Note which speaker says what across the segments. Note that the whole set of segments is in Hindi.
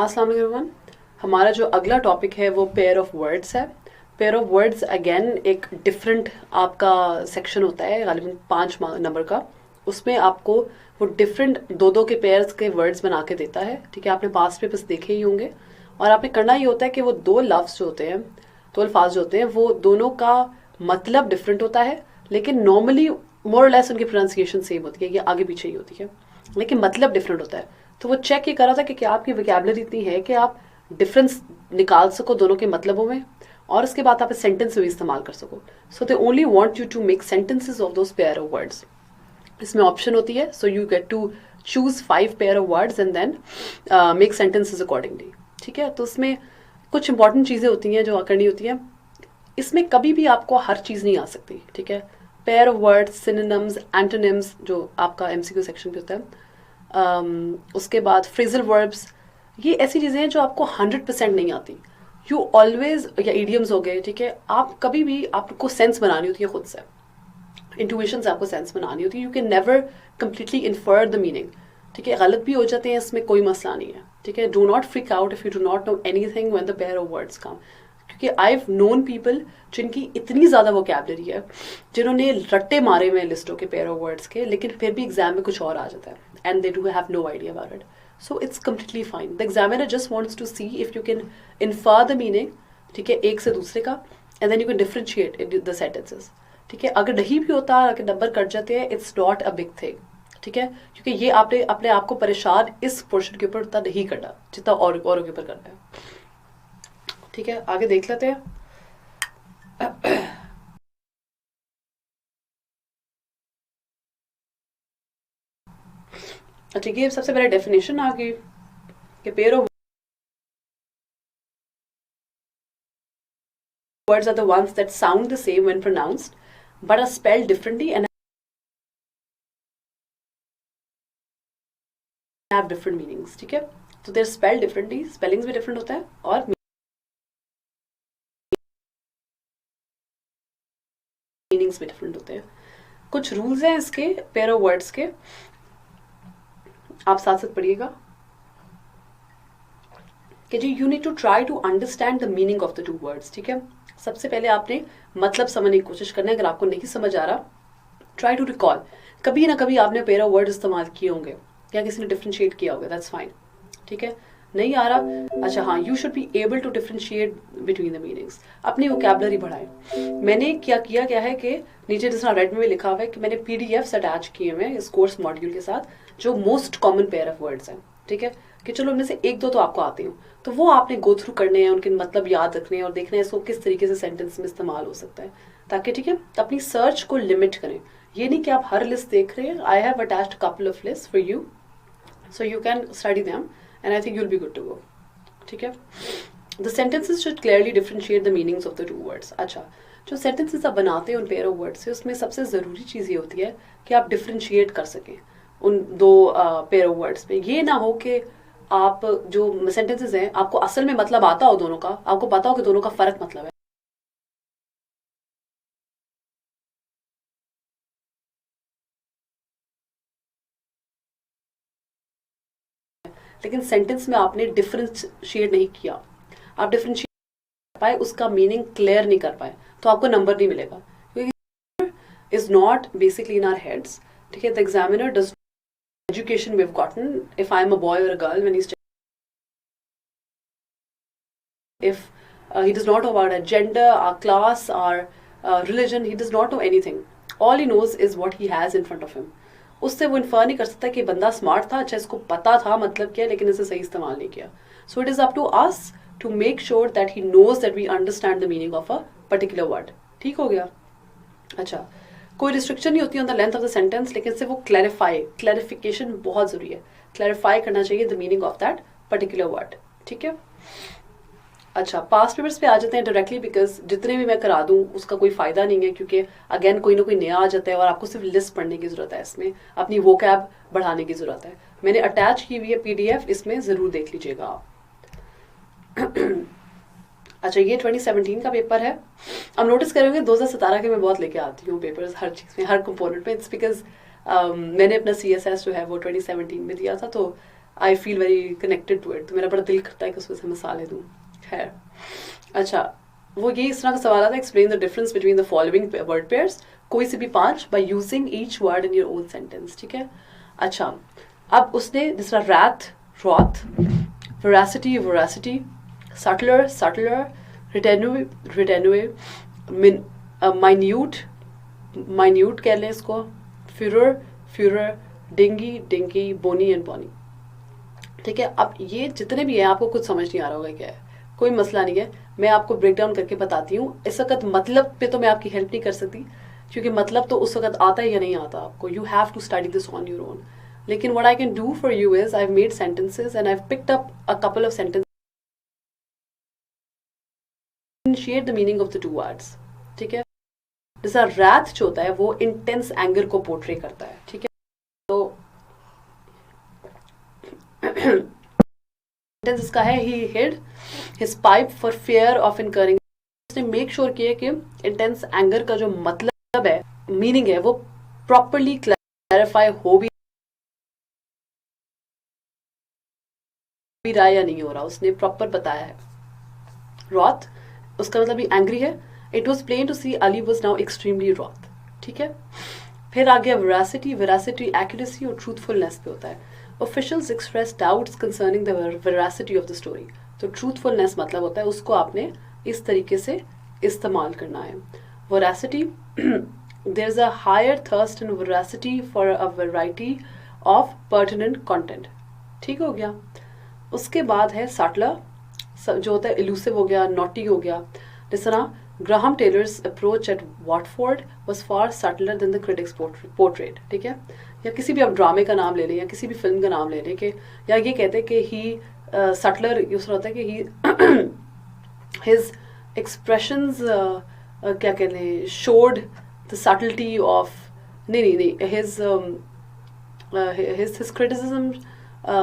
Speaker 1: अस्सलाम वालेकुम एवरीवन। हमारा जो अगला टॉपिक है वो पेयर ऑफ वर्ड्स है। पेयर ऑफ वर्ड्स अगेन एक डिफरेंट आपका सेक्शन होता है, गालिबन 5 नंबर का। उसमें आपको वो डिफरेंट दो दो के पेयर्स के वर्ड्स बना के देता है। ठीक है, आपने पास्ट पेपर्स देखे ही होंगे। और आपने करना ये होता है कि वो दो लफ्ज़ जो होते हैं, दो अल्फाज जो होते हैं, वो दोनों का मतलब डिफरेंट होता है, लेकिन नॉर्मली मोर और लेस उनकी प्रोनाउंसिएशन सेम होती है, ये आगे पीछे ही होती है, लेकिन मतलब डिफरेंट होता है। तो वो चेक ये कर रहा था कि क्या आपकी वोकैबुलरी इतनी है कि आप डिफरेंस निकाल सको दोनों के मतलबों में, और उसके बाद आप सेंटेंस में भी इस्तेमाल कर सको। So they only want you to make sentences of those pair of words. इसमें ऑप्शन होती है, so you get to choose 5 pair of words and then make sentences accordingly. ठीक है, तो उसमें कुछ इंपॉर्टेंट चीज़ें होती हैं जो करनी होती हैं। इसमें कभी भी आपको हर चीज़ नहीं आ सकती। ठीक है, pair of words, synonyms, antonyms जो आपका एमसीक्यू सेक्शन पे होता है, उसके बाद फ्रेजल वर्ब्स, ये ऐसी चीज़ें हैं जो आपको 100% नहीं आती। यू ऑलवेज, या ईडियम्स हो गए, ठीक है, आप कभी भी आपको सेंस बनानी होती है खुद से, इंट्यूशन से आपको सेंस बनानी होती है। You can never completely infer the meaning. ठीक है, गलत भी हो जाते हैं, इसमें कोई मसला नहीं है। ठीक है, do not freak out if you do not know anything when the pair of words come, क्योंकि आई हैव नोन पीपल जिनकी इतनी ज़्यादा वोकैबुलरी है, जिन्होंने रट्टे मारे हुए लिस्टों के पेयर ऑफ वर्ड्स के, लेकिन फिर भी एग्जाम में कुछ और आ जाता है, and they do have no idea about it. So it's completely fine. The examiner just wants to see if you can infer the meaning, ठीक है, एक से दूसरे का, and then you can differentiate the sentences. ठीक है, अगर नहीं भी होता, अगर नंबर कट जाते हैं, it's not a big thing. ठीक है, क्योंकि ये आपने अपने आप को परेशान इस पोर्शन के ऊपर उतना नहीं करना जितना औरों के ऊपर करना है। ठीक है, आगे देख लेते हैं। अच्छा, ये सबसे पहले डेफिनेशन आ गई कि pair of words are the ones that sound the same when pronounced but are spelled differently and have different meanings. ठीक है, तो they're spelled differently, spellings भी different होता है और meanings भी different होते हैं। कुछ rules हैं इसके pair of words के, आप साथ साथ पढ़िएगा कि जी you need to try to understand the meaning of the two words। ठीक है, सबसे पहले आपने मतलब समझने की कोशिश करना है। अगर आपको नहीं समझ आ रहा, ट्राई टू रिकॉल, कभी ना कभी आपने पेयर ऑफ वर्ड इस्तेमाल किए होंगे या किसी ने डिफ्रेंशिएट किया होगा, दैट्स फाइन। ठीक है, नहीं आ रहा, अच्छा हाँ, you should be able to differentiate between the meanings. अपनी वोकैबुलरी बढ़ाएं। मैंने क्या किया क्या है कि नीचे जिस तरह रेड में लिखा हुआ है कि मैंने पीडीएफ्स अटैच किए हुए हैं इस कोर्स मॉड्यूल के साथ, जो most common pair of words हैं। ठीक है, कि चलो उनमें से एक दो तो आपको आते हो, तो वो आपने गो थ्रू करने हैं, उनके मतलब याद रखने हैं और देखना है इसको किस तरीके से सेंटेंस में इस्तेमाल हो सकता है, ताकि ठीक है अपनी सर्च को लिमिट करें। ये नहीं कि आप हर लिस्ट देख रहे हैं। I have attached couple of list for you, so you can study them and I think you will be good to go. ठीक है, the sentences should clearly differentiate the meanings of the two words. अच्छा, जो सेंटेंसेस आप बनाते हैं उन पेयर ऑफ वर्ड से, उसमें सबसे ज़रूरी चीज़ ये होती है कि आप डिफरेंशिएट कर सकें उन दो पेयर ऑफ वर्ड्स में। ये ना हो कि आप जो सेंटेंसेस हैं आपको असल में मतलब आता हो दोनों का, आपको पता हो कि दोनों का फ़र्क मतलब है, लेकिन सेंटेंस में आपने डिफरेंशिएट नहीं किया, आप डिफरेंशिएट पाए, उसका मीनिंग क्लियर नहीं कर पाए, तो आपको नंबर नहीं मिलेगा, क्योंकि is not basically in our heads. ठीक है, the examiner does education we have gotten, if I am a boy और a girl, when he if he does not know about our gender, our class, our religion, he does not know anything. All he knows is what he has in front of him. उससे वो इन्फर नहीं कर सकता कि बंदा स्मार्ट था, अच्छा इसको पता था मतलब क्या, लेकिन इसे सही इस्तेमाल नहीं किया। So it is up to us to make sure that he knows that we understand the meaning of a particular word. ठीक हो गया। अच्छा, कोई रिस्ट्रिक्शन नहीं होती on the length of the sentence, लेकिन सिर्फ वो क्लैरिफिकेशन बहुत ज़रूरी है। क्लैरिफाई करना चाहिए the meaning of that particular word. ठीक है, अच्छा, पास्ट पेपर्स पे आ जाते हैं डायरेक्टली, बिकॉज जितने भी मैं करा दूँ उसका कोई फ़ायदा नहीं है, क्योंकि अगेन कोई ना कोई नया आ जाता है और आपको सिर्फ लिस्ट पढ़ने की ज़रूरत है, इसमें अपनी वोकैब बढ़ाने की ज़रूरत है। मैंने अटैच की हुई है पीडीएफ, इसमें ज़रूर देख लीजिएगा आप। अच्छा, ये 2017 का पेपर है। अब नोटिस करेंगे 2017 के मैं बहुत लेके आती हूँ पेपर्स, हर चीज़ में, हर कंपोनेंट में। इट्स बिकॉज मैंने अपना CSS जो है वो 2017 में दिया था, तो I feel very connected to it, तो मेरा बड़ा दिल करता है कि उसमें से मसाले दूँ। खैर, अच्छा, वो ये इस तरह का सवाल आता है, explain the difference between the following word pairs, कोई से भी 5 by using each word in your own sentence, ठीक है। अच्छा, अब उसने दूसरा wrath, wroth, veracity, voracity, sutler, sutler, retinue, retinue, minute, minute कह लें इसको, furor, furor, dingy, dinghy, bony and bonny, ठीक है। अब ये जितने भी हैं आपको कुछ समझ नहीं आ रहा होगा क्या है, कोई मसला नहीं है, मैं आपको ब्रेक डाउन करके बताती हूँ। इस वक्त मतलब पे तो मैं आपकी हेल्प नहीं कर सकती, क्योंकि मतलब तो उस वक्त आता है या नहीं आता आपको, you have to study this on your own. लेकिन what I can do for you is I have made sentences and I have picked up a couple of sentences, share the meaning of the 2 words, ठीक है। जैसा रैथ जो होता है वो इंटेंस एंगर को पोर्ट्रे करता है, ठीक है। तो सेंटेंस इसका है, ही hide his pipe for fear of incurring, उसने मेक श्योर किया कि इंटेंस एंगर का जो मतलब है, मीनिंग है, वो प्रॉपर्ली क्लैरिफाई हो भी रहा है या नहीं हो रहा, उसने प्रॉपर बताया है। रॉथ, उसका मतलब भी एंग्री है, it was plain to see Ali was now extremely wroth, ठीक है। फिर आ गया वेरासिटी, वेरासिटी एक्यूरेसी और ट्रूथफुलनेस पे होता है। Officials express doubts concerning the veracity of the story, तो ट्रूथफुलनेस मतलब होता है उसको आपने इस तरीके से इस्तेमाल करना है। Veracity, there is a higher thirst in veracity for a variety of pertinent content, ठीक हो गया। उसके बाद है सटलर, जो होता है इलूसिव हो गया, नॉटी हो गया। जिस तरह Graham Taylor's approach at Watford was far subtler than the critics portrait, ठीक है। या किसी भी आप ड्रामे का नाम ले लें या किसी भी फिल्म का नाम ले लें, कि या ये कहते हैं कि ही सटलर यूज होता है कि ही हिज एक्सप्रेशंस क्या कहते हैं, शोड द सटलिटी ऑफ, नहीं नहीं नहीं, his criticism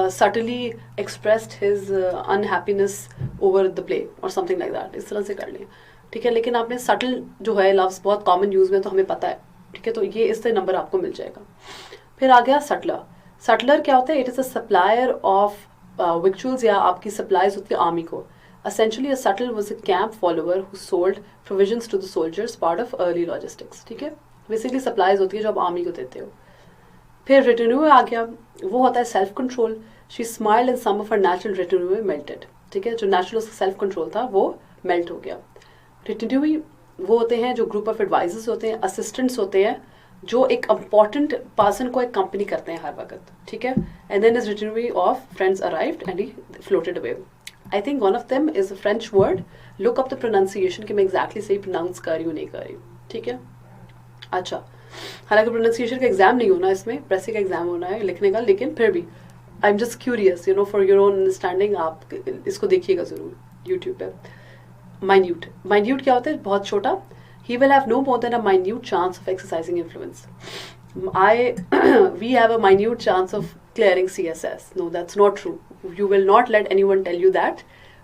Speaker 1: subtly expressed his unhappiness over the play or something like that, इस तरह से कर लें, ठीक है। लेकिन आपने सटल जो है लफ्ज़ बहुत कॉमन यूज़ में तो हमें पता है, ठीक है, तो ये इससे नंबर आपको मिल जाएगा। फिर आ गया सटलर, सटलर क्या होता है, it is a supplier of victuals, या आपकी सप्लाईज होती है आर्मी को। Essentially, a subtle was a camp follower who sold provisions to the soldiers, part of early logistics, ठीक है। बेसिकली सप्लाईज होती है जो आप आर्मी को देते हो। फिर रिटेन्यू आ गया, वो होता है self control, she smiled and some of her natural retinue melted, ठीक है, जो नेचुरल सेल्फ कंट्रोल था वो मेल्ट हो गया। रिटेन्यू वो होते हैं जो ग्रुप ऑफ एडवाइजर्स होते हैं, असिस्टेंट्स होते हैं, जो एक इंपॉर्टेंट पर्सन को एक कंपनी करते हैं हर वक्त, ठीक है। And then is retinue of friends arrived and he floated away. I think one of them is a French word, look up the pronunciation कि मैं एग्जैक्टली सही प्रोनाउंस कर रही हूँ नहीं कर रही हूँ, ठीक है। अच्छा, हालांकि प्रोनाउंसिएशन का एग्जाम नहीं होना, इसमें प्रेसी का एग्जाम होना है लिखने का, लेकिन फिर भी I am just curious, you know, for your own understanding, आप इसको देखिएगा ज़रूर यूट्यूब पे। माइन्यूट, माइन्यूट क्या होता है, बहुत छोटा। He will have no more than a minute chance of exercising influence, we have a minute chance of clearing CSS. No, that's not true. You will not let anyone tell you that.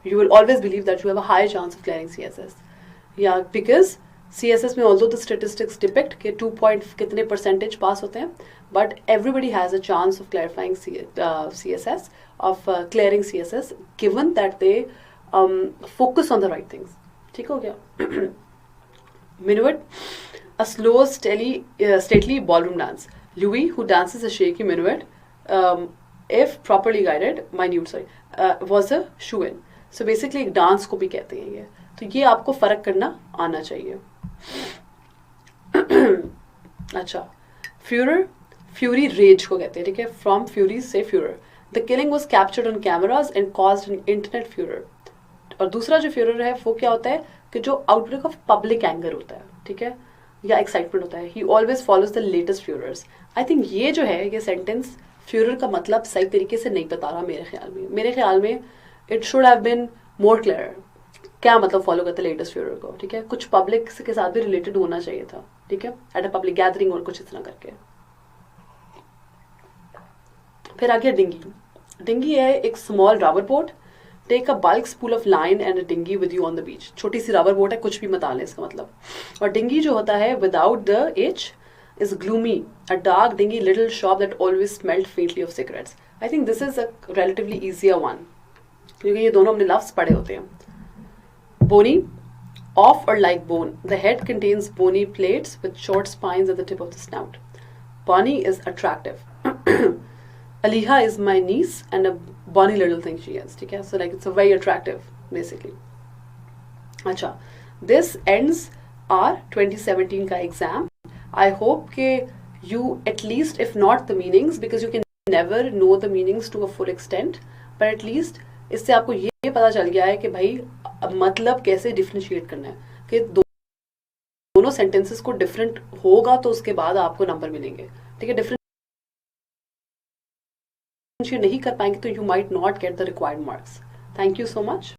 Speaker 1: You will always believe that you have a high chance of clearing CSS. Yeah, because CSS में although the statistics depict कि 2 point कितने percentage पास होते हैं, but everybody has a chance of clarifying CSS, of clearing CSS, given that they focus on the right things. ठीक हो गया। Minuet, a slow, stately ballroom dance. Louis, who dances a shaky minuet, if properly guided, was a shoo-in. So basically एक डांस को भी कहते हैं ये, तो ये आपको फ़र्क करना आना चाहिए। अच्छा, फ्यूरर, फ्यूरी रेज को कहते हैं, ठीक है, फ्रॉम फ्यूरी से Führer. The killing was captured on cameras and caused an internet Führer. और दूसरा जो फ्यूरर है वो क्या होता है कि जो आउटब्रेक ऑफ पब्लिक एंगर होता है, ठीक है, या एक्साइटमेंट होता है। He always follows the latest furors. I think ये जो है ये सेंटेंस फ्यूरर का मतलब सही तरीके से नहीं बता रहा मेरे ख्याल में it should have been more clear. क्या मतलब फॉलो करते लेटेस्ट फ्यूरर को, ठीक है, कुछ पब्लिक के साथ भी रिलेटेड होना चाहिए था, ठीक है, एट अ पब्लिक गैदरिंग और कुछ इतना करके। फिर आ गया डिंगी। डिंगी है एक small rubber boat, take a bulk spool of line and a dinghy with you on the beach. छोटी सी रबर बोट है, कुछ भी मत लें इसका मतलब। और डिंगी जो होता है without the H is gloomy, a dark dingy little shop that always smelled faintly of cigarettes. I think this is a relatively easier one, क्योंकि ये दोनों हमने लफ्ज पढ़े होते हैं. बोनी, off or like bone. The head contains bony plates with short spines at the tip of the snout. Bonnie is attractive. Aliha is my niece and a bonny little thing she is. Okay? So like it's a very attractive basically. Acha. This ends our 2017 ka exam. I hope ke you at least, if not the meanings, because you can never know the meanings to a full extent, but at least इससे आपको ये पता चल गया है कि भाई मतलब कैसे डिफरेंशिएट करना है, कि दोनों सेंटेंसेस को डिफरेंट होगा तो उसके बाद आपको नंबर मिलेंगे. ठीक है, डिफरेंशिएट नहीं कर पाएंगे तो you might not get the required marks. Thank you so much.